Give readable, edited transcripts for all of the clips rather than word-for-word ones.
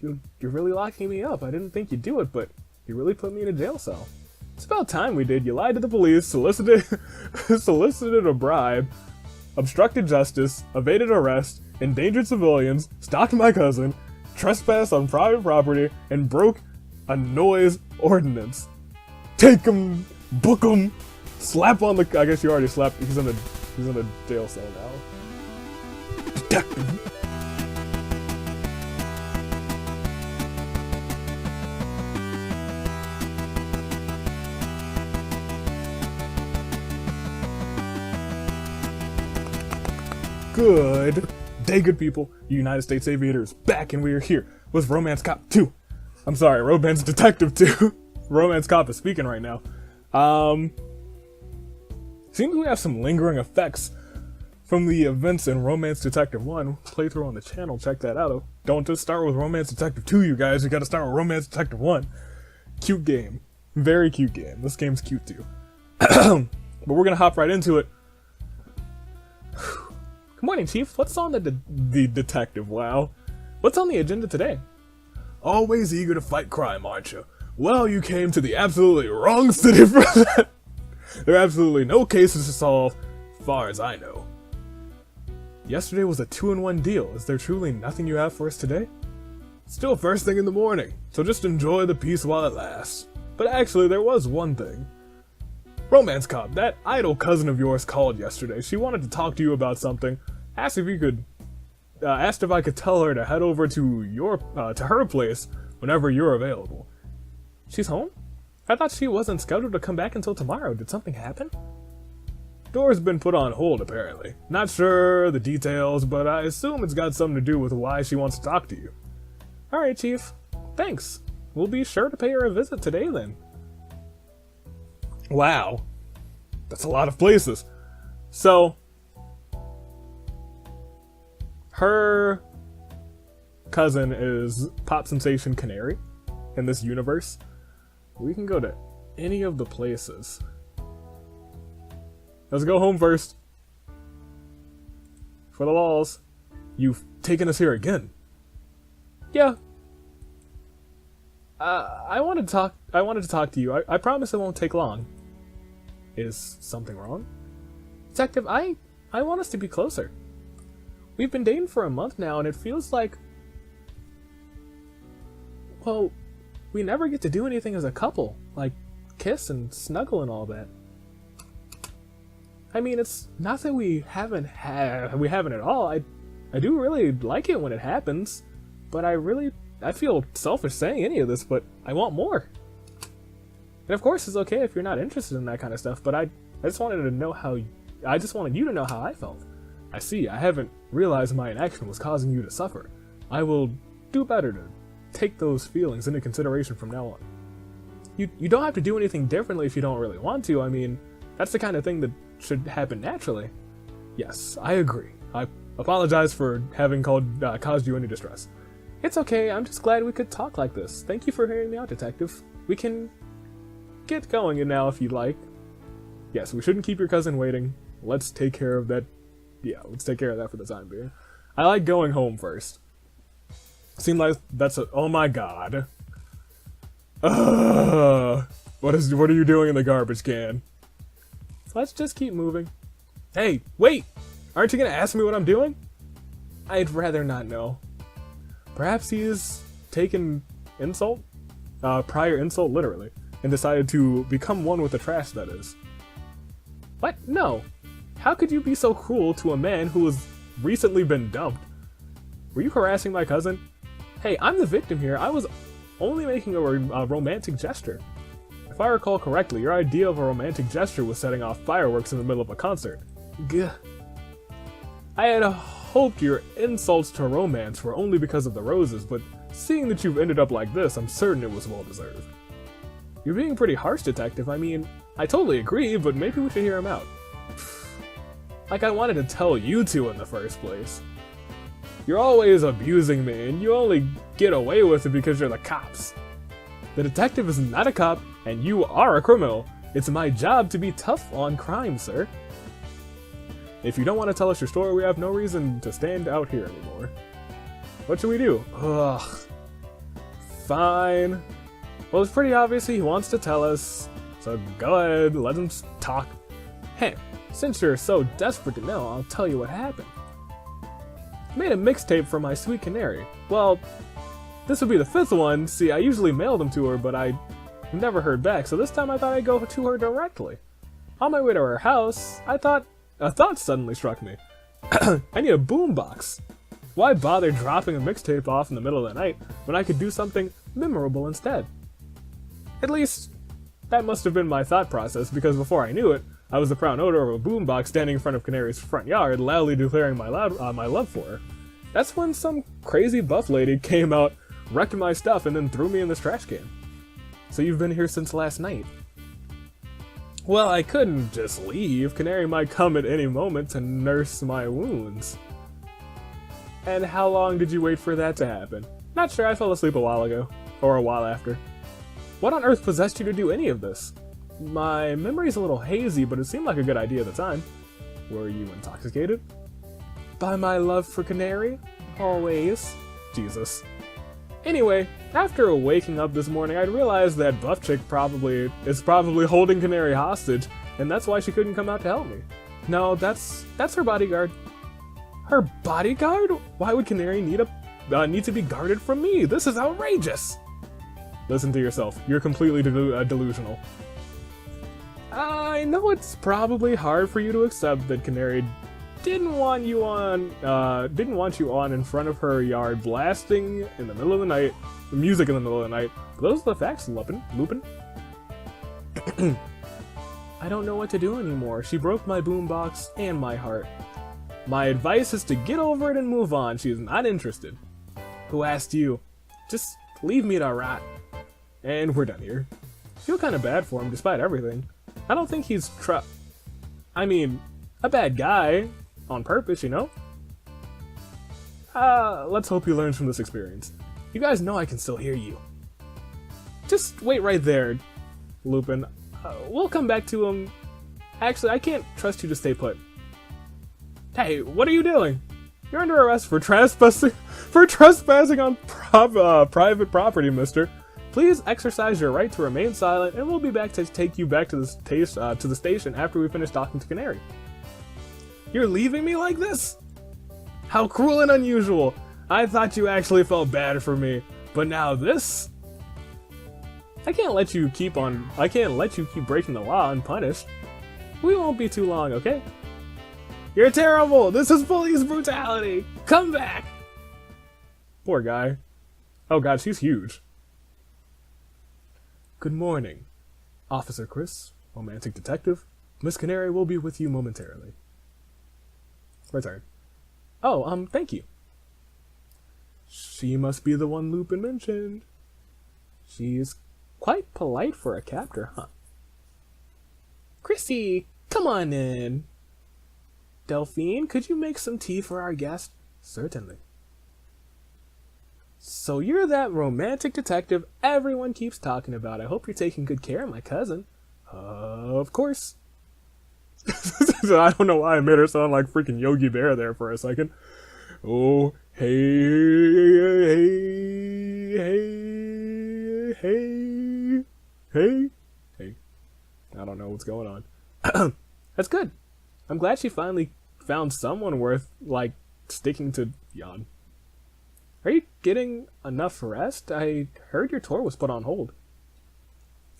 you're really locking me up. I didn't think you'd do it, but you really put me in a jail cell. It's about time we did. You lied to the police, solicited a bribe, obstructed justice, evaded arrest, endangered civilians, stalked my cousin, trespassed on private property, and broke a noise ordinance. Take him, book him, slap on the. I guess you already slapped. He's in a jail cell now. Detective. Good day, good people. United States Aviators back, and we are here with Romance Cop 2. I'm sorry, Romance Detective 2. Romance Cop is speaking right now. Seems we have some lingering effects from the events in Romance Detective 1 playthrough on the channel. Check that out. Don't just start with Romance Detective 2, you guys. You gotta start with Romance Detective 1. Cute game. Very cute game. This game's cute too. But we're gonna hop right into it. Good morning, Chief. What's on the detective? Wow. What's on the agenda today? Always eager to fight crime, aren't you? Well, you came to the absolutely wrong city for that. There are absolutely no cases to solve, as far as I know. Yesterday was a 2-in-1 deal. Is there truly nothing you have for us today? Still first thing in the morning, so just enjoy the peace while it lasts. But actually, there was one thing. Romance Cop, that idle cousin of yours called yesterday. She wanted to talk to you about something. Asked if I could tell her to head over to her place whenever you're available. She's home? I thought she wasn't scheduled to come back until tomorrow. Did something happen? Door's been put on hold, apparently. Not sure the details, but I assume it's got something to do with why she wants to talk to you. Alright, Chief. Thanks. We'll be sure to pay her a visit today, then. Wow. That's a lot of places. So, her cousin is pop sensation Canary in this universe. We can go to any of the places. Let's go home first. For the laws. You've taken us here again. Yeah. I wanted to talk to you. I promise it won't take long. Is something wrong? Detective, I want us to be closer. We've been dating for a month now, and it feels like, well, we never get to do anything as a couple, like kiss and snuggle and all that. I mean, it's not that we haven't at all. I do really like it when it happens, but I feel selfish saying any of this, but I want more. And of course, it's okay if you're not interested in that kind of stuff, but I just wanted you to know how I felt. I see, I haven't realized my inaction was causing you to suffer. I will do better to take those feelings into consideration from now on. You don't have to do anything differently if you don't really want to. I mean, that's the kind of thing that should happen naturally. Yes, I agree. I apologize for having caused you any distress. It's okay, I'm just glad we could talk like this. Thank you for hearing me out, Detective. We can get going now if you'd like. Yes, we shouldn't keep your cousin waiting. Let's take care of that. Yeah, let's take care of that for the time being. I like going home first. Seemed like that's a— oh my god. What are you doing in the garbage can? Let's just keep moving. Hey, wait! Aren't you gonna ask me what I'm doing? I'd rather not know. Perhaps he's taken prior insult literally, and decided to become one with the trash, that is. What? No. How could you be so cruel to a man who has recently been dumped? Were you harassing my cousin? Hey, I'm the victim here. I was only making a romantic gesture. If I recall correctly, your idea of a romantic gesture was setting off fireworks in the middle of a concert. Gah. I had hoped your insults to romance were only because of the roses, but seeing that you've ended up like this, I'm certain it was well deserved. You're being pretty harsh, Detective. I mean, I totally agree, but maybe we should hear him out. Like I wanted to tell you two in the first place. You're always abusing me, and you only get away with it because you're the cops. The detective is not a cop, and you are a criminal. It's my job to be tough on crime, sir. If you don't want to tell us your story, we have no reason to stand out here anymore. What should we do? Ugh. fine. Well, it's pretty obvious he wants to tell us, so go ahead, let him talk. Hey, since you're so desperate to know, I'll tell you what happened. I made a mixtape for my sweet canary. Well, this would be the 5th one. See, I usually mail them to her, but I never heard back, so this time I thought I'd go to her directly. On my way to her house, a thought suddenly struck me. I need a boombox. Why bother dropping a mixtape off in the middle of the night when I could do something memorable instead? At least, that must have been my thought process, because before I knew it, I was the proud owner of a boombox standing in front of Canary's front yard, loudly declaring my love for her. That's when some crazy buff lady came out, wrecked my stuff, and then threw me in this trash can. So you've been here since last night? Well, I couldn't just leave. Canary might come at any moment to nurse my wounds. And how long did you wait for that to happen? Not sure, I fell asleep a while ago. Or a while after. What on earth possessed you to do any of this? My memory's a little hazy, but it seemed like a good idea at the time. Were you intoxicated? By my love for Canary? Always. Jesus. Anyway, after waking up this morning, I realized that Buff Chick is probably holding Canary hostage, and that's why she couldn't come out to help me. No, that's her bodyguard. Her bodyguard? Why would Canary need to be guarded from me? This is outrageous! Listen to yourself. You're completely delusional. I know it's probably hard for you to accept that Canary didn't want you on in front of her yard blasting in the middle of the night, music in the middle of the night. But those are the facts, Lupin. I don't know what to do anymore. She broke my boombox and my heart. My advice is to get over it and move on. She's not interested. Who asked you? Just leave me to rot. And we're done here. Feel kind of bad for him despite everything. I don't think he's a bad guy. On purpose, you know? Let's hope he learns from this experience. You guys know I can still hear you. Just wait right there, Lupin. We'll come back to him. Actually, I can't trust you to stay put. Hey, what are you doing? You're under arrest for trespassing on private property, mister. Please exercise your right to remain silent, and we'll be back to take you back to the station after we finish talking to Canary. You're leaving me like this? How cruel and unusual. I thought you actually felt bad for me, but now this? I can't let you keep breaking the law unpunished. We won't be too long, okay? You're terrible. This is police brutality. Come back. Poor guy. Oh god, she's huge. Good morning, Officer Chris, romantic detective. Miss Canary will be with you momentarily. Return. Oh, thank you. She must be the one Lupin mentioned. She's quite polite for a captor, huh? Chrissy, come on in. Delphine, could you make some tea for our guest? Certainly. So you're that romantic detective everyone keeps talking about. I hope you're taking good care of my cousin. Of course. I don't know why I made her sound like freaking Yogi Bear there for a second. Oh, hey. I don't know what's going on. That's good. I'm glad she finally found someone worth, sticking to. Yawn. Are you getting enough rest? I heard your tour was put on hold.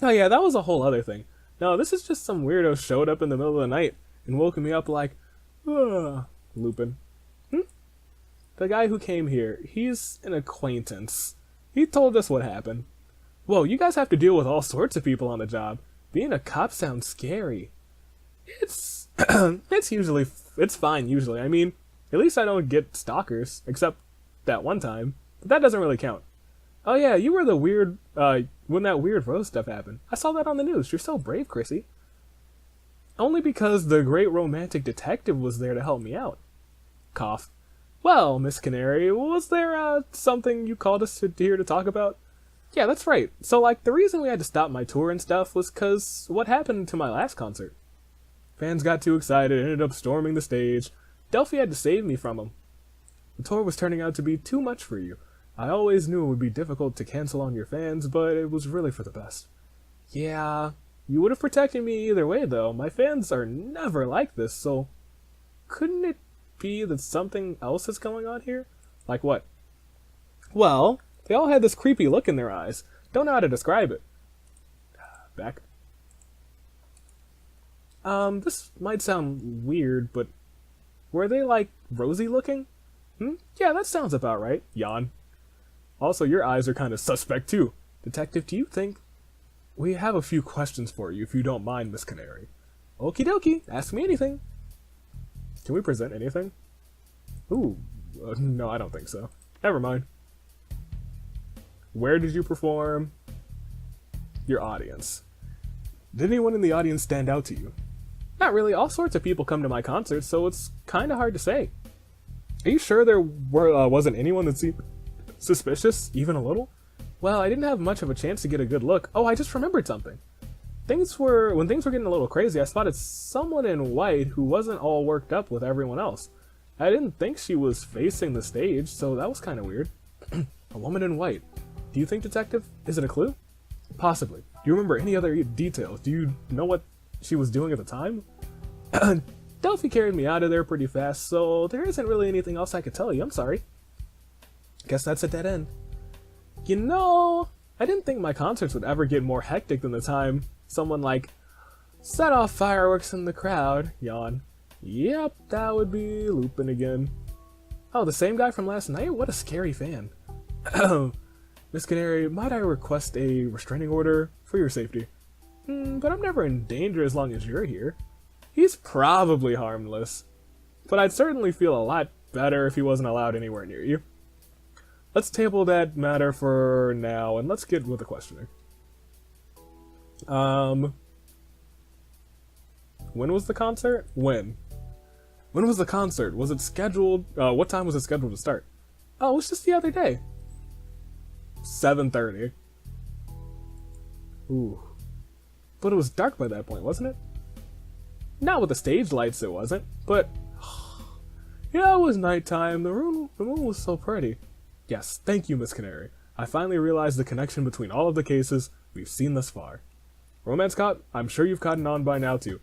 Oh yeah, that was a whole other thing. No, this is just some weirdo showed up in the middle of the night and woke me up like, Lupin. The guy who came here, he's an acquaintance. He told us what happened. Whoa, you guys have to deal with all sorts of people on the job. Being a cop sounds scary. It's fine usually. I mean, at least I don't get stalkers, except that one time. But that doesn't really count. Oh yeah, you were the weird, when that weird Rose stuff happened. I saw that on the news. You're so brave, Chrissy. Only because the great romantic detective was there to help me out. Cough. Well, Miss Canary, was there, something you called us here to talk about? Yeah, that's right. So, the reason we had to stop my tour and stuff was 'cause what happened to my last concert. Fans got too excited and ended up storming the stage. Delphi had to save me from them. The tour was turning out to be too much for you. I always knew it would be difficult to cancel on your fans, but it was really for the best. Yeah, you would have protected me either way though. My fans are never like this, so couldn't it be that something else is going on here? Like what? Well, they all had this creepy look in their eyes. Don't know how to describe it. Back. This might sound weird, but were they like rosy looking? Yeah, that sounds about right. Yawn. Also, your eyes are kind of suspect too. Detective, do you think... We have a few questions for you, if you don't mind, Miss Canary. Okie dokie, ask me anything. Can we present anything? Ooh, no, I don't think so. Never mind. Where did you perform? Your audience. Did anyone in the audience stand out to you? Not really. All sorts of people come to my concerts, so it's kind of hard to say. Are you sure there wasn't anyone that seemed suspicious, even a little? Well, I didn't have much of a chance to get a good look. Oh, I just remembered something. When things were getting a little crazy, I spotted someone in white who wasn't all worked up with everyone else. I didn't think she was facing the stage, so that was kind of weird. A woman in white. Do you think, Detective? Is it a clue? Possibly. Do you remember any other details? Do you know what she was doing at the time? Delphi carried me out of there pretty fast, so there isn't really anything else I could tell you. I'm sorry. Guess that's a dead end. You know, I didn't think my concerts would ever get more hectic than the time someone, like, set off fireworks in the crowd. Yawn. Yep, that would be Lupin again. Oh, the same guy from last night? What a scary fan. Miss Canary, might I request a restraining order for your safety? But I'm never in danger as long as you're here. He's probably harmless, but I'd certainly feel a lot better if he wasn't allowed anywhere near you. Let's table that matter for now, and let's get with the questioning. When was the concert? When was the concert? Was it scheduled? What time was it scheduled to start? Oh, it was just the other day. 7:30. Ooh. But it was dark by that point, wasn't it? Not with the stage lights, it wasn't. But yeah, it was nighttime. The moon was so pretty. Yes, thank you, Miss Canary. I finally realized the connection between all of the cases we've seen thus far. Romance Cop, I'm sure you've caught on by now too.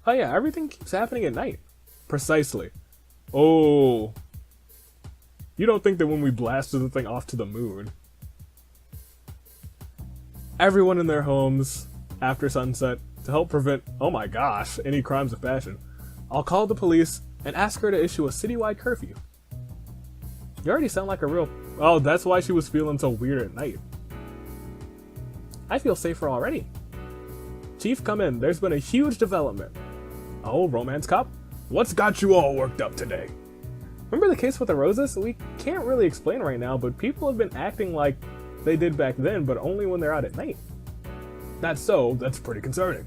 Oh yeah, everything keeps happening at night. Precisely. Oh. You don't think that when we blasted the thing off to the moon, everyone in their homes after sunset to help prevent, oh my gosh, any crimes of passion, I'll call the police and ask her to issue a citywide curfew. You already sound like a real... Oh, that's why she was feeling so weird at night. I feel safer already. Chief, come in. There's been a huge development. Oh, Romance Cop? What's got you all worked up today? Remember the case with the roses? We can't really explain right now, but people have been acting like they did back then, but only when they're out at night. That's so. That's pretty concerning.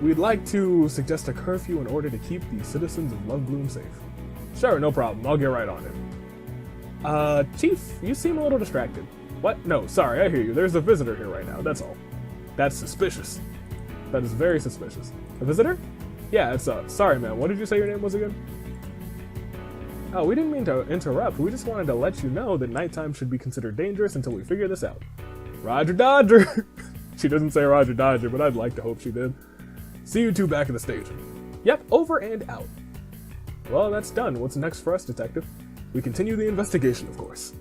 We'd like to suggest a curfew in order to keep the citizens of Love Bloom safe. Sure, no problem. I'll get right on it. Chief, you seem a little distracted. What? No, sorry, I hear you. There's a visitor here right now, that's all. That's suspicious. That is very suspicious. A visitor? Yeah, it's sorry man, what did you say your name was again? Oh, we didn't mean to interrupt. We just wanted to let you know that nighttime should be considered dangerous until we figure this out. Roger Dodger! She doesn't say Roger Dodger, but I'd like to hope she did. See you two back at the station. Yep, over and out. Well, that's done. What's next for us, Detective? We continue the investigation, of course.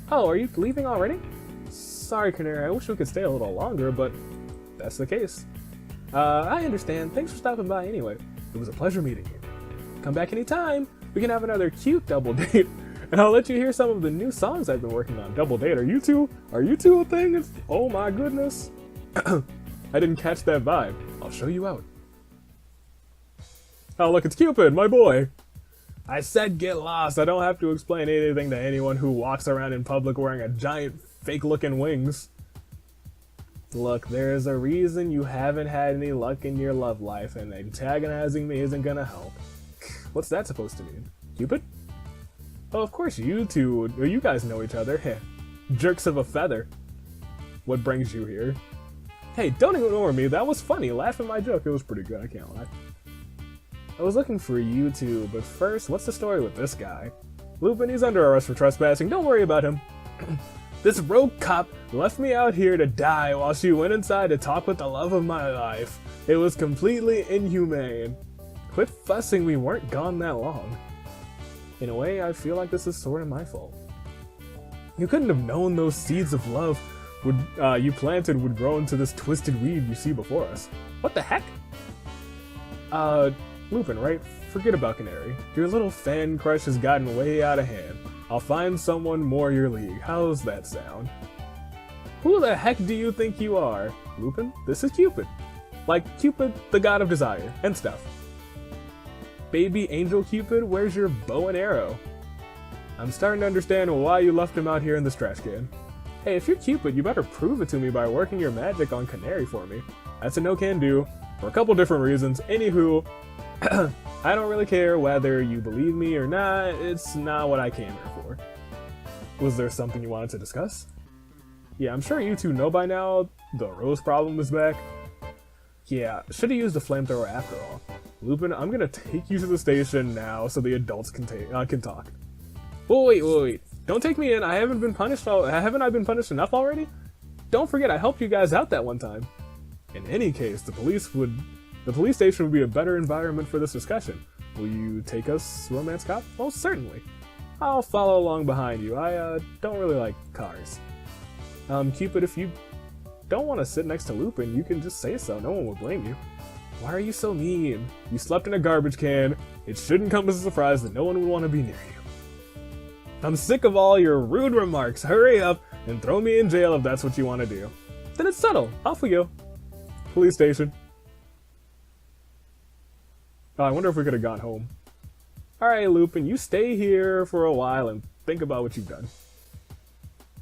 Oh, are you leaving already? Sorry, Canary, I wish we could stay a little longer, but that's the case. I understand. Thanks for stopping by anyway. It was a pleasure meeting you. Come back anytime. We can have another cute double date, and I'll let you hear some of the new songs I've been working on. Double date, are you two a thing? Oh my goodness. I didn't catch that vibe. I'll show you out. Oh look, it's Cupid, my boy. I said get lost. I don't have to explain anything to anyone who walks around in public wearing a giant fake-looking wings. Look, there's a reason you haven't had any luck in your love life, and antagonizing me isn't gonna help. What's that supposed to mean? Cupid? Oh, of course you two, you guys know each other. Heh. Jerks of a feather. What brings you here? Hey, don't ignore me. That was funny. Laugh at my joke. It was pretty good, I can't lie. I was looking for you two, but first, what's the story with this guy? Lupin, he's under arrest for trespassing. Don't worry about him. This rogue cop left me out here to die while she went inside to talk with the love of my life. It was completely inhumane. Quit fussing, we weren't gone that long. In a way, I feel like this is sort of my fault. You couldn't have known those seeds of love you planted would grow into this twisted weed you see before us. What the heck? Lupin, right? Forget about Canary. Your little fan crush has gotten way out of hand. I'll find someone more your league. How's that sound? Who the heck do you think you are? Lupin, this is Cupid. Like Cupid, the god of desire, and stuff. Baby angel Cupid, where's your bow and arrow? I'm starting to understand why you left him out here in this trash can. Hey, if you're Cupid, you better prove it to me by working your magic on Canary for me. That's a no-can-do, for a couple different reasons. Anywho, I don't really care whether you believe me or not, it's not what I came here for. Was there something you wanted to discuss? Yeah, I'm sure you two know by now, the Rose problem is back. Yeah, should've used the flamethrower after all. Lupin, I'm gonna take you to the station now so the adults can talk. Wait. Don't take me in. Haven't I been punished enough already? Don't forget, I helped you guys out that one time. In any case, the police station would be a better environment for this discussion. Will you take us, Romance Cop? Well, certainly. I'll follow along behind you. I don't really like cars. Cupid, if you don't want to sit next to Lupin, you can just say so. No one will blame you. Why are you so mean? You slept in a garbage can. It shouldn't come as a surprise that no one would want to be near you. I'm sick of all your rude remarks. Hurry up and throw me in jail if that's what you want to do. Then it's settled. Off we go. Police station. Oh, I wonder if we could have gone home. Alright, Lupin, you stay here for a while and think about what you've done.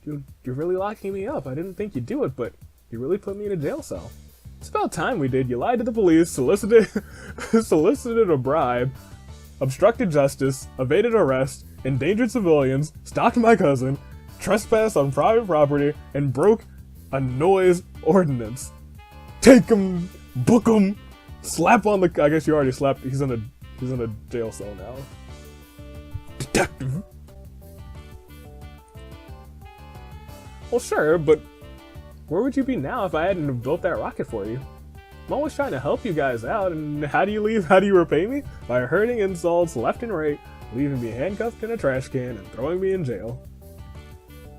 Dude, you're really locking me up. I didn't think you'd do it, but you really put me in a jail cell. It's about time we did. You lied to the police, solicited a bribe, obstructed justice, evaded arrest, endangered civilians, stalked my cousin, trespassed on private property, and broke a noise ordinance. Take him, book him, slap on the. I guess you already slapped. He's in a jail cell now. Detective. Well, sure, but where would you be now if I hadn't have built that rocket for you? I'm always trying to help you guys out, and how do you leave? How do you repay me? By hurting insults left and right, leaving me handcuffed in a trash can, and throwing me in jail.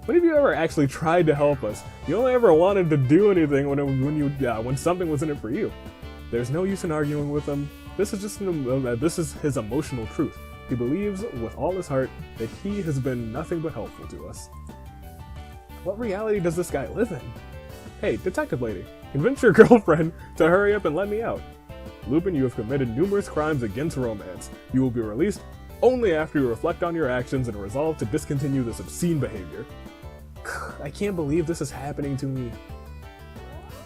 When have you ever actually tried to help us? You only ever wanted to do anything when something was in it for you. There's no use in arguing with him. This is just this is his emotional truth. He believes with all his heart that he has been nothing but helpful to us. What reality does this guy live in? Hey, detective lady, convince your girlfriend to hurry up and let me out. Lupin, you have committed numerous crimes against romance. You will be released only after you reflect on your actions and resolve to discontinue this obscene behavior. I can't believe this is happening to me.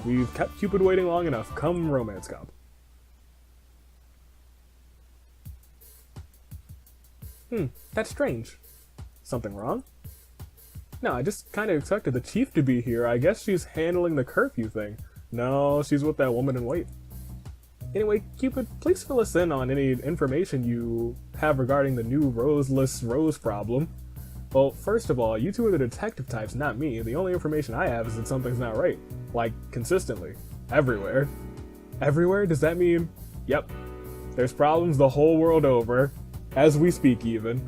We've kept Cupid waiting long enough. Come, Romance Cop. That's strange. Something wrong? No, I just kind of expected the chief to be here. I guess she's handling the curfew thing. No, she's with that woman in white. Anyway, Cupid, please fill us in on any information you have regarding the new roseless rose problem. Well, first of all, you two are the detective types, not me. The only information I have is that something's not right. Like, consistently. Everywhere. Everywhere? Does that mean... Yep. There's problems the whole world over. As we speak, even.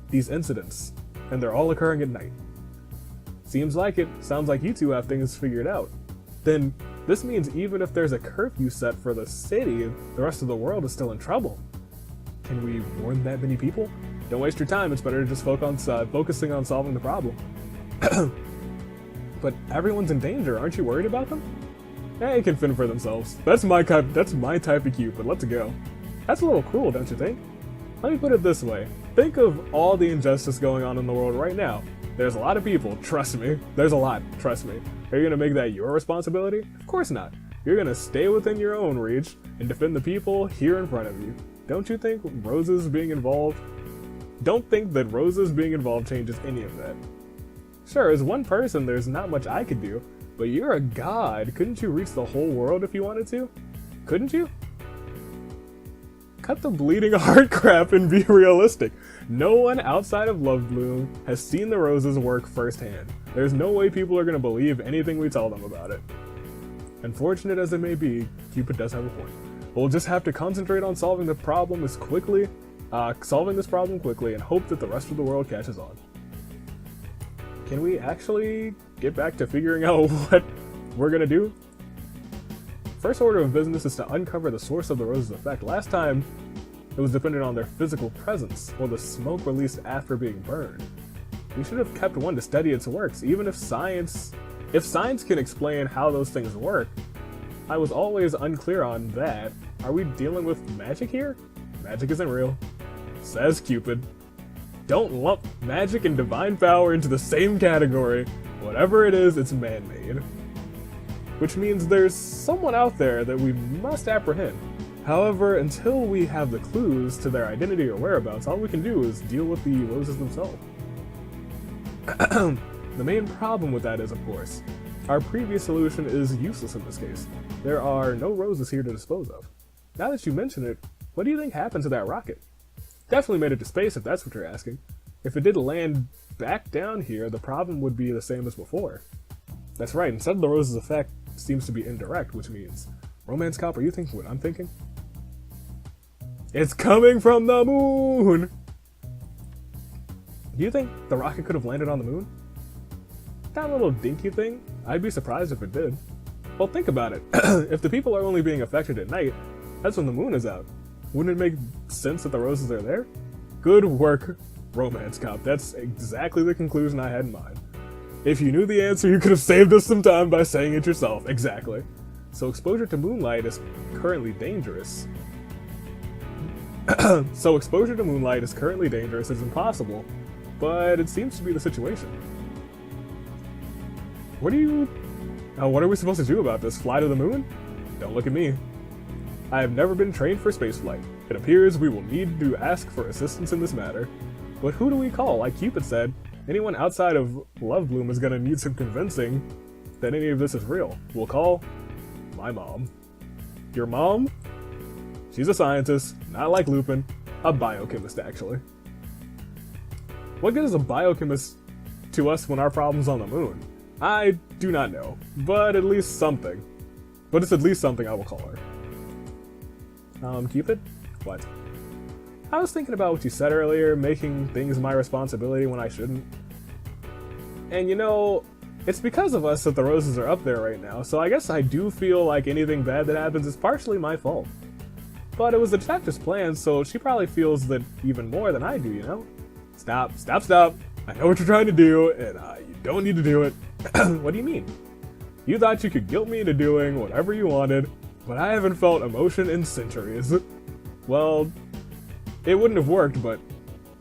These incidents. And they're all occurring at night. Seems like it. Sounds like you two have things figured out. Then, this means even if there's a curfew set for the city, the rest of the world is still in trouble. Can we warn that many people? Don't waste your time, it's better to just focusing on solving the problem. But everyone's in danger, aren't you worried about them? They can fend for themselves. That's my type of Cupid, let's go. That's a little cruel, don't you think? Let me put it this way. Think of all the injustice going on in the world right now. There's a lot of people, trust me. There's a lot, trust me. Are you gonna make that your responsibility? Of course not. You're gonna stay within your own reach and defend the people here in front of you. Don't you think Rose's being involved? Don't think that Rose's being involved changes any of that. Sure, as one person, there's not much I could do, but you're a god. Couldn't you reach the whole world if you wanted to? Couldn't you? Cut the bleeding heart crap and be realistic. No one outside of Lovebloom has seen the roses work firsthand. There's no way people are going to believe anything we tell them about it. Unfortunate as it may be, Cupid does have a point. We'll just have to concentrate on solving this problem quickly and hope that the rest of the world catches on. Can we actually get back to figuring out what we're going to do? First order of business is to uncover the source of the rose's effect. Last time, it was dependent on their physical presence, or the smoke released after being burned. We should have kept one to study its works, even if science can explain how those things work. I was always unclear on that. Are we dealing with magic here? Magic isn't real, says Cupid. Don't lump magic and divine power into the same category. Whatever it is, it's man-made. Which means there's someone out there that we must apprehend. However, until we have the clues to their identity or whereabouts, all we can do is deal with the roses themselves. The main problem with that is, of course, our previous solution is useless in this case. There are no roses here to dispose of. Now that you mention it, what do you think happened to that rocket? Definitely made it to space if that's what you're asking. If it did land back down here, the problem would be the same as before. That's right, instead of the rose's effect seems to be indirect, which means, Romance Cop, are you thinking what I'm thinking? It's coming from the moon! Do you think the rocket could have landed on the moon? That little dinky thing? I'd be surprised if it did. Well, think about it. If the people are only being affected at night, that's when the moon is out. Wouldn't it make sense that the roses are there? Good work, Romance Cop. That's exactly the conclusion I had in mind. If you knew the answer, you could have saved us some time by saying it yourself. Exactly. So exposure to moonlight is currently dangerous. It's impossible, but it seems to be the situation. What are we supposed to do about this? Fly to the moon? Don't look at me. I have never been trained for spaceflight. It appears we will need to ask for assistance in this matter. But who do we call? Like Cupid said, anyone outside of Lovebloom is gonna need some convincing that any of this is real. We'll call my mom. Your mom? She's a scientist, not like Lupin, a biochemist actually. What good is a biochemist to us when our problem's on the moon? I do not know, but at least something. But it's at least something I will call her. Cupid? What? I was thinking about what you said earlier, making things my responsibility when I shouldn't. And you know, it's because of us that the roses are up there right now, so I guess I do feel like anything bad that happens is partially my fault. But it was the detective's plan, so she probably feels that even more than I do, you know? Stop. I know what you're trying to do, and you don't need to do it. What do you mean? You thought you could guilt me into doing whatever you wanted, but I haven't felt emotion in centuries. Well, it wouldn't have worked, but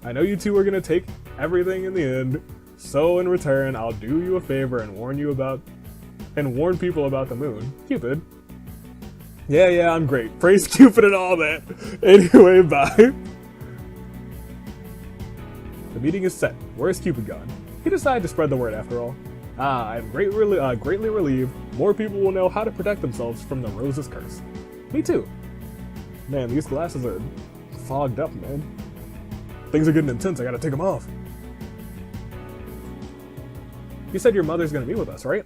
I know you two are gonna take everything in the end, so in return, I'll do you a favor and warn people about the moon. Cupid. Yeah, I'm great. Praise Cupid and all that. Anyway, bye. The meeting is set. Where's Cupid gone? He decided to spread the word after all. I'm greatly relieved. More people will know how to protect themselves from the rose's curse. Me too. Man, these glasses are fogged up, man. Things are getting intense. I gotta take them off. You said your mother's gonna meet with us, right?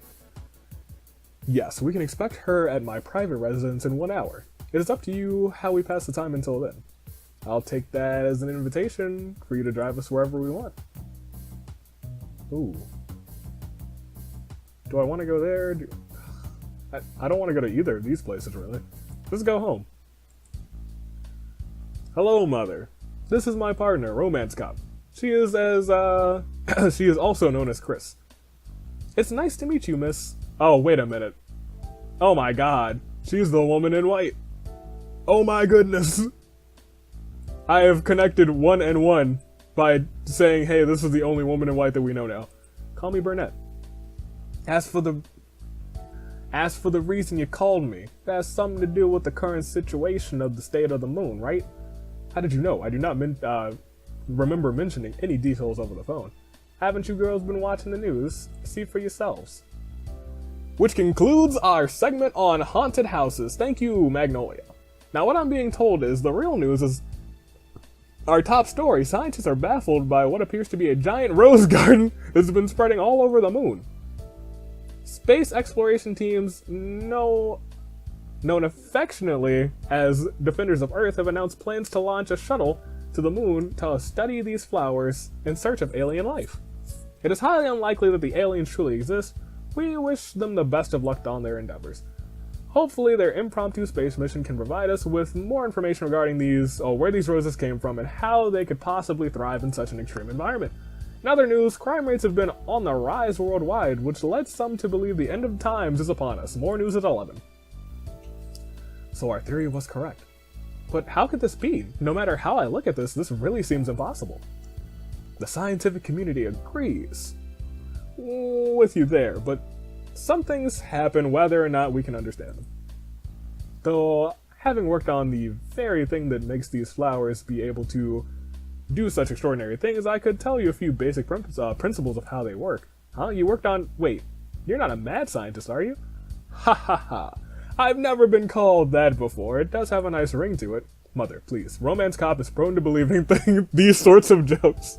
Yes, we can expect her at my private residence in 1 hour. It is up to you how we pass the time until then. I'll take that as an invitation for you to drive us wherever we want. Ooh. Do I want to go there? I don't want to go to either of these places, really. Let's go home. Hello, Mother. This is my partner, Romance Cop. She is also known as Chris. It's nice to meet you, miss. Oh, wait a minute. Oh my god. She's the woman in white. Oh my goodness. I have connected 1 and 1 by saying, hey, this is the only woman in white that we know now. Call me Burnett. As for the reason you called me, that has something to do with the current situation of the state of the moon, right? How did you know? I do not remember mentioning any details over the phone. Haven't you girls been watching the news? See for yourselves. Which concludes our segment on haunted houses. Thank you, Magnolia. Now what I'm being told is the real news is our top story. Scientists are baffled by what appears to be a giant rose garden that's been spreading all over the moon. Space exploration teams, known affectionately as Defenders of Earth, have announced plans to launch a shuttle to the moon to study these flowers in search of alien life. It is highly unlikely that the aliens truly exist. We wish them the best of luck on their endeavors. Hopefully their impromptu space mission can provide us with more information regarding where these roses came from and how they could possibly thrive in such an extreme environment. In other news, crime rates have been on the rise worldwide, which led some to believe the end of times is upon us. More news at 11. So our theory was correct. But how could this be? No matter how I look at this really seems impossible. The scientific community agrees with you there, but some things happen whether or not we can understand them. Though, having worked on the very thing that makes these flowers be able to do such extraordinary things, I could tell you a few basic principles of how they work. Huh? You worked on... Wait, you're not a mad scientist, are you? Ha ha ha. I've never been called that before. It does have a nice ring to it. Mother, please. Romance Cop is prone to believing these sorts of jokes.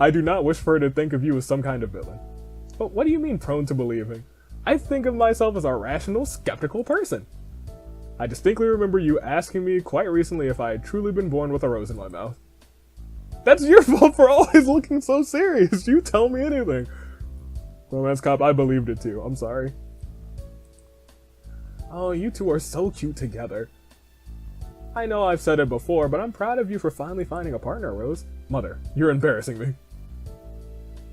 I do not wish for her to think of you as some kind of villain. But what do you mean prone to believing? I think of myself as a rational, skeptical person. I distinctly remember you asking me quite recently if I had truly been born with a rose in my mouth. That's your fault for always looking so serious. You tell me anything. Romance Cop, I believed it too. I'm sorry. Oh, you two are so cute together. I know I've said it before, but I'm proud of you for finally finding a partner, Rose. Mother, you're embarrassing me.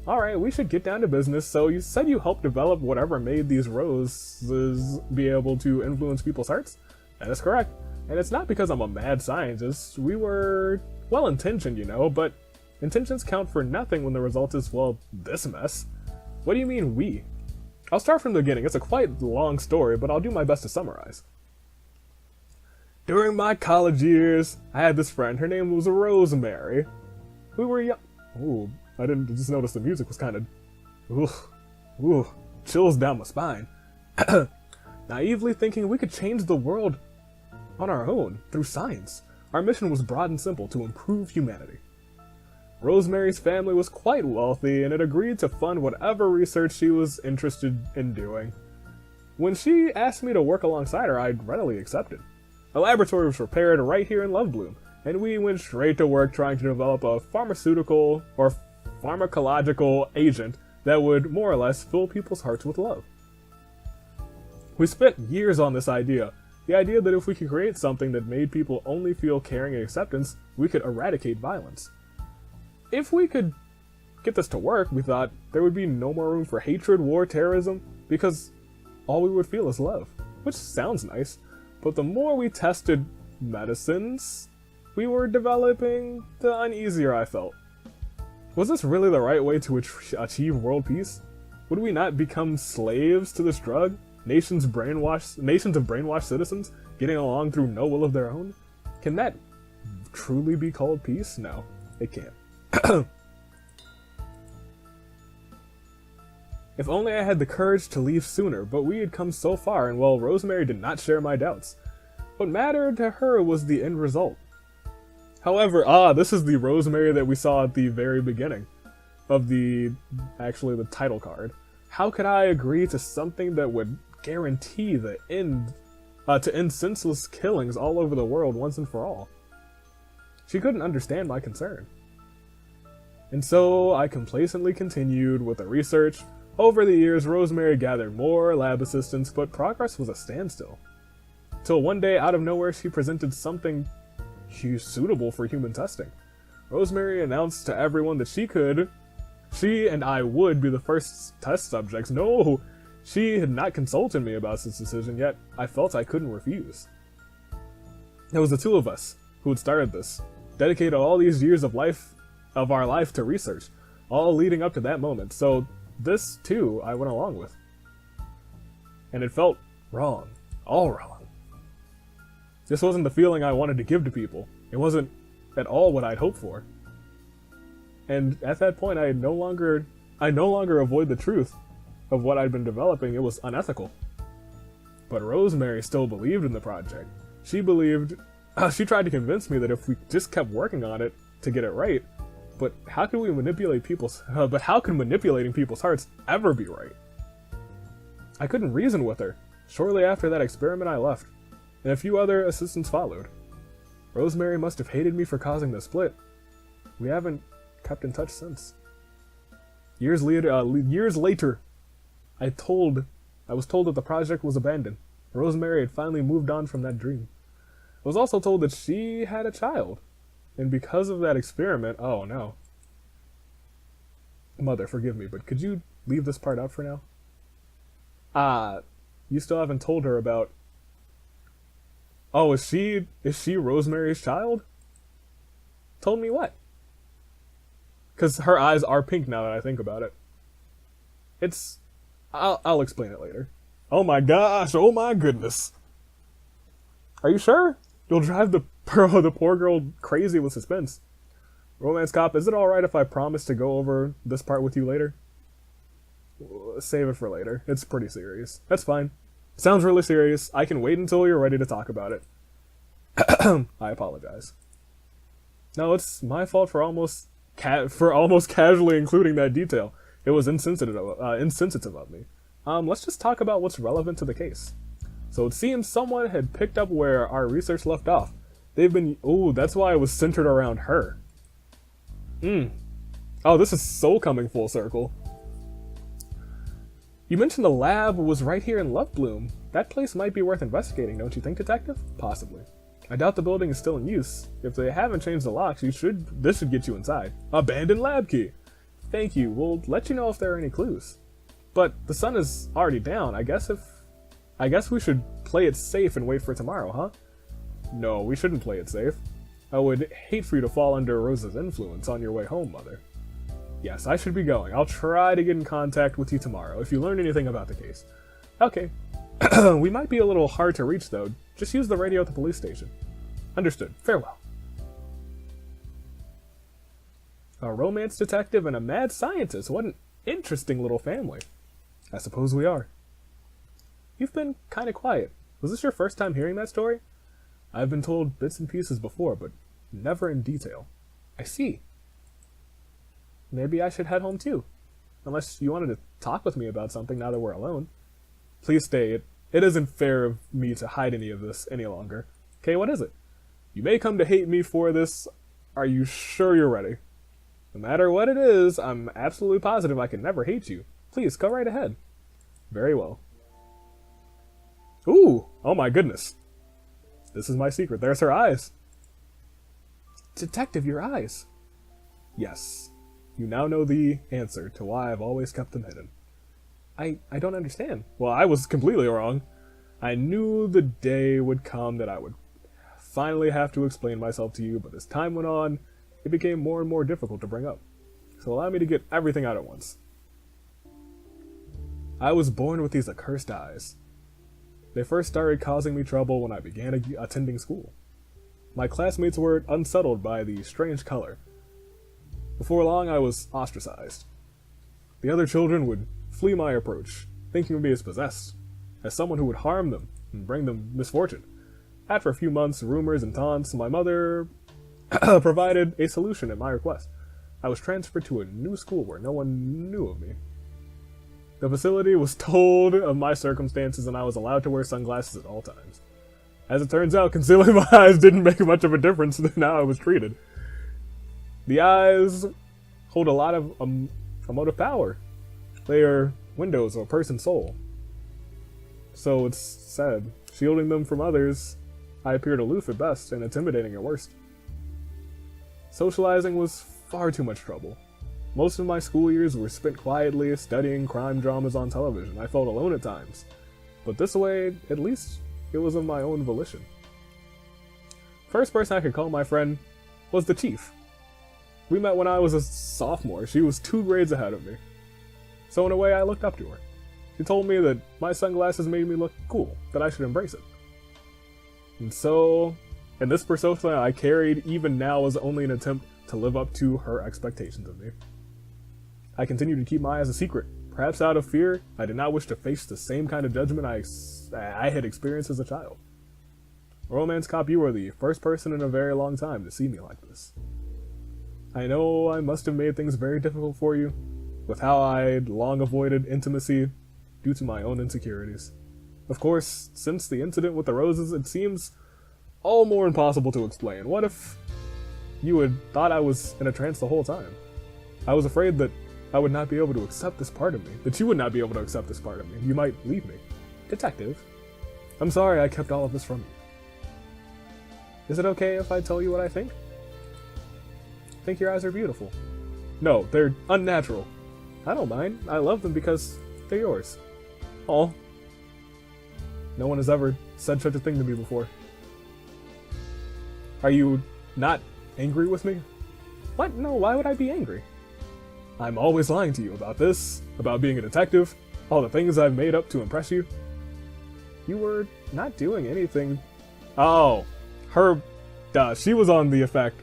Alright, we should get down to business. So you said you helped develop whatever made these roses be able to influence people's hearts? That is correct. And it's not because I'm a mad scientist. We were well-intentioned, you know, but intentions count for nothing when the result is, well, this mess. What do you mean, we? I'll start from the beginning. It's a quite long story, but I'll do my best to summarize. During my college years, I had this friend. Her name was Rosemary. We were young. Ooh, I didn't just notice the music was kind of... Ooh, chills down my spine. Naively thinking we could change the world on our own through science. Our mission was broad and simple: to improve humanity. Rosemary's family was quite wealthy, and it agreed to fund whatever research she was interested in doing. When she asked me to work alongside her, I readily accepted. A laboratory was prepared right here in Lovebloom, and we went straight to work trying to develop a pharmaceutical or pharmacological agent that would more or less fill people's hearts with love. We spent years on this idea. The idea that if we could create something that made people only feel caring and acceptance, we could eradicate violence. If we could get this to work, we thought there would be no more room for hatred, war, terrorism, because all we would feel is love. Which sounds nice, but the more we tested medicines we were developing, the uneasier I felt. Was this really the right way to achieve world peace? Would we not become slaves to this drug? Nations of brainwashed citizens getting along through no will of their own? Can that truly be called peace? No, it can't. If only I had the courage to leave sooner, but we had come so far, and well, Rosemary did not share my doubts. What mattered to her was the end result. However, this is the Rosemary that we saw at the very beginning of the title card. How could I agree to something that would guarantee the end, to end senseless killings all over the world once and for all? She couldn't understand my concern. And so I complacently continued with the research. Over the years, Rosemary gathered more lab assistants, but progress was a standstill. Till one day, out of nowhere, she presented something suitable for human testing. Rosemary announced to everyone that she and I would be the first test subjects. No, she had not consulted me about this decision, yet I felt I couldn't refuse. It was the two of us who had started this, dedicated all these years of our life to research, all leading up to that moment. So this, too, I went along with. And it felt wrong. All wrong. This wasn't the feeling I wanted to give to people. It wasn't at all what I'd hoped for. And at that point, I no longer avoid the truth of what I'd been developing. It was unethical. But Rosemary still believed in the project. She believed She tried to convince me that if we just kept working on it to get it right, but how can manipulating people's hearts ever be right? I couldn't reason with her. Shortly after that experiment, I left, and a few other assistants followed. Rosemary must have hated me for causing the split. We haven't kept in touch since. Years later, I was told that the project was abandoned. Rosemary had finally moved on from that dream. I was also told that she had a child, and because of that experiment, oh no. Mother, forgive me, but could you leave this part out for now? You still haven't told her about... Oh, is she Rosemary's child? Told me what? Because her eyes are pink now that I think about it. I'll explain it later. Oh my gosh, oh my goodness. Are you sure? You'll drive the poor girl crazy with suspense. Romance cop, is it alright if I promise to go over this part with you later? Save it for later. It's pretty serious. That's fine. Sounds really serious. I can wait until you're ready to talk about it. I apologize. No, it's my fault for almost casually including that detail. It was insensitive of me. Let's just talk about what's relevant to the case. So it seems someone had picked up where our research left off. That's why it was centered around her. Oh, this is so coming full circle. You mentioned the lab was right here in Love Bloom. That place might be worth investigating, don't you think, Detective? Possibly. I doubt the building is still in use. If they haven't changed the locks, this should get you inside. Abandoned lab key. Thank you. We'll let you know if there are any clues. But the sun is already down. I guess we should play it safe and wait for tomorrow, huh? No, we shouldn't play it safe. I would hate for you to fall under Rosa's influence on your way home, Mother. Yes, I should be going. I'll try to get in contact with you tomorrow if you learn anything about the case. Okay. We might be a little hard to reach, though. Just use the radio at the police station. Understood. Farewell. A romance detective and a mad scientist. What an interesting little family. I suppose we are. You've been kind of quiet. Was this your first time hearing that story? I've been told bits and pieces before, but never in detail. I see. Maybe I should head home too. Unless you wanted to talk with me about something now that we're alone. Please stay. It isn't fair of me to hide any of this any longer. Okay, what is it? You may come to hate me for this. Are you sure you're ready? No matter what it is, I'm absolutely positive I can never hate you. Please, go right ahead. Very well. Ooh! Oh my goodness. This is my secret. There's her eyes. Detective, your eyes. Yes. You now know the answer to why I've always kept them hidden. I don't understand. Well, I was completely wrong. I knew the day would come that I would finally have to explain myself to you, but as time went on, it became more and more difficult to bring up. So allow me to get everything out at once. I was born with these accursed eyes. They first started causing me trouble when I began attending school. My classmates were unsettled by the strange color. Before long, I was ostracized. The other children would flee my approach, thinking of me as possessed, as someone who would harm them and bring them misfortune. After a few months, rumors and taunts, my mother provided a solution at my request. I was transferred to a new school where no one knew of me. The facility was told of my circumstances and I was allowed to wear sunglasses at all times. As it turns out, concealing my eyes didn't make much of a difference in how I was treated. The eyes hold a lot of emotive power. They are windows of a person's soul. So it's said, shielding them from others, I appeared aloof at best and intimidating at worst. Socializing was far too much trouble. Most of my school years were spent quietly studying crime dramas on television. I felt alone at times. But this way, at least, it was of my own volition. First person I could call my friend was the chief. We met when I was a sophomore. She was 2 grades ahead of me. So in a way, I looked up to her. She told me that my sunglasses made me look cool, that I should embrace it. And this persona I carried even now was only an attempt to live up to her expectations of me. I continued to keep my eyes a secret. Perhaps out of fear, I did not wish to face the same kind of judgment I had experienced as a child. Romance cop, you are the first person in a very long time to see me like this. I know I must have made things very difficult for you, with how I'd long avoided intimacy due to my own insecurities. Of course, since the incident with the roses, it seems all more impossible to explain. What if you had thought I was in a trance the whole time? I was afraid that I would not be able to accept this part of me, that you would not be able to accept this part of me. You might leave me. Detective, I'm sorry I kept all of this from you. Is it okay if I tell you what I think? I think your eyes are beautiful. No, they're unnatural. I don't mind. I love them because they're yours. Aw. No one has ever said such a thing to me before. Are you not angry with me? What? No, why would I be angry? I'm always lying to you about this, about being a detective, all the things I've made up to impress you. You were not doing anything. Oh, duh, she was on the effect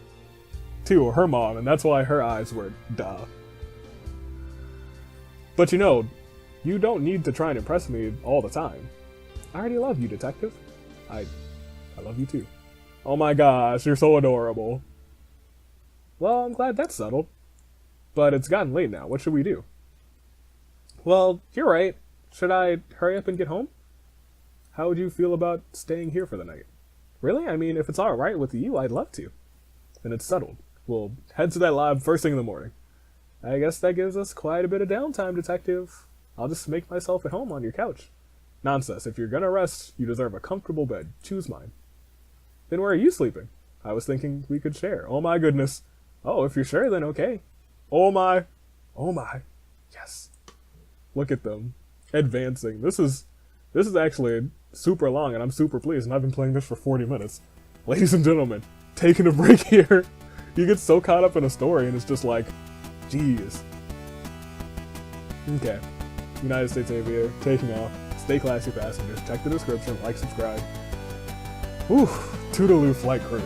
too, her mom, and that's why her eyes were duh. But you know, you don't need to try and impress me all the time. I already love you, detective. I love you too. Oh my gosh, you're so adorable. Well, I'm glad that's settled. But it's gotten late now. What should we do? Well, you're right. Should I hurry up and get home? How would you feel about staying here for the night? Really? I mean, if it's alright with you, I'd love to. And it's settled. We'll head to that lab first thing in the morning. I guess that gives us quite a bit of downtime, detective. I'll just make myself at home on your couch. Nonsense. If you're gonna rest, you deserve a comfortable bed. Choose mine. Then where are you sleeping? I was thinking we could share. Oh my goodness. Oh, if you're sure, then okay. Oh my. Oh my. Yes. Look at them. Advancing. This is actually super long, and I'm super pleased, and I've been playing this for 40 minutes. Ladies and gentlemen, taking a break here. You get so caught up in a story, and it's just like, jeez. Okay. United States Aviator, taking off. Stay classy, passengers. Check the description, like, subscribe. Whew. Toodaloo, flight crew.